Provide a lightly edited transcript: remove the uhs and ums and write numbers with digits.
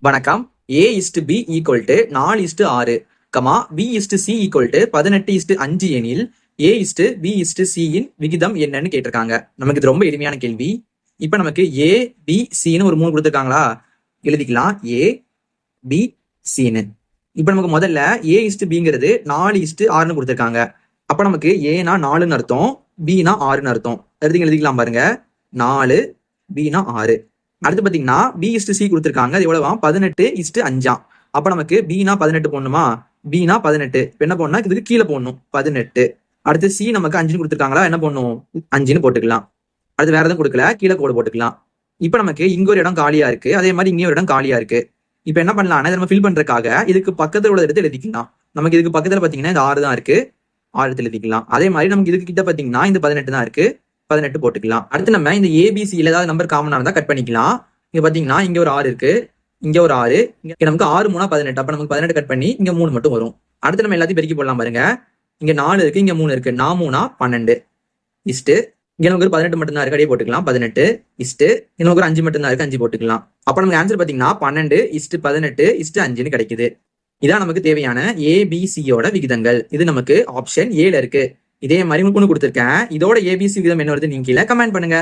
வணக்கம். A/B = 4:6, B/C = 18:5 எனில் A/B/C இன் விகிதம் என்னன்னு கேட்டிருக்காங்க. நமக்கு இது ரொம்ப எளிமையான கேள்வி. இப்ப நமக்கு A/B/Cன்னு ஒரு 3 கொடுத்துருக்காங்களா, எழுதிக்கலாம் A/B/Cன்னு. இப்ப நமக்கு முதல்ல A/Bங்கிறது 4:6ன்னு கொடுத்துருக்காங்க. அப்ப நமக்கு ஏனா 4ன்னு அர்த்தம், B-னா 6ன்னு அர்த்தம். எழுதிக்கலாம் பாருங்க, 4, B-னா 6. அடுத்து பாத்தீங்கன்னா B/C கொடுத்துருக்காங்க. அது எவ்வளவா, 18:5. அப்ப நமக்கு B-னா 18 போடணுமா, B-னா 18. இப்ப என்ன போடணும், இதுக்கு கீழே போடணும் 18. அடுத்து C நமக்கு 5 கொடுத்துருக்காங்களா, என்ன போடணும் 5ன்னு போட்டுக்கலாம். அடுத்து வேற எதுவும் கொடுக்கல, கீழே கோடு போட்டுக்கலாம். இப்ப நமக்கு இங்க ஒரு இடம் காலியா இருக்கு, அதே மாதிரி இங்கே ஒரு இடம் காலியா இருக்கு. இப்ப என்ன பண்ணலாம்னா, நம்ம ஃபில் பண்றதுக்காக இதுக்கு பக்கத்துல உள்ள எடுத்து எழுதிக்கலாம். நமக்கு இதுக்கு பக்கத்துல பாத்தீங்கன்னா இந்த 6 தான் இருக்கு, 6 எழுதிக்கலாம். அதே மாதிரி நமக்கு இதுக்கு கிட்ட பாத்தீங்கன்னா இந்த 18 தான் இருக்கு, 18 போட்டுக்கலாம். அடுத்து நம்ம இந்த ABC-ல ஏதாவது நம்பர் காமனா இருந்தா கட் பண்ணிக்கலாம். இங்க பாத்தீங்கன்னா இங்க ஒரு 6 இருக்கு, இங்க ஒரு 6, இங்க நமக்கு 6 3 18. அப்ப நமக்கு 18 கட் பண்ணி இங்க 3 மட்டும் வரும். அடுத்து நம்ம எல்லாத்தையும் பெருக்கி போடலாம் பாருங்க. இங்க 4 இருக்கு, இங்க 3 இருக்கு, 4 3 12 இஸ்ட். இங்க நமக்கு ஒரு 18 மட்டும் தான் இருக்கு, அடியே போட்டுக்கலாம் 18 இஸ்ட். நமக்கு ஒரு 5 மட்டும் தான் இருக்கு, 5 போட்டுக்கலாம். அப்ப நமக்கு ஆன்சர் பாத்தீங்கன்னா 12:18:5ன்னு கிடைக்குது. இதான் நமக்கு தேவையான ABC-யோட விகிதங்கள். இது நமக்கு ஆப்ஷன் A-ல இருக்கு. இதே மாதிரி உங்களுக்கு கொடுத்துருக்கேன். இதோட ABC விகிதம் என்ன வருது நீங்க கீழே கமெண்ட் பண்ணுங்க.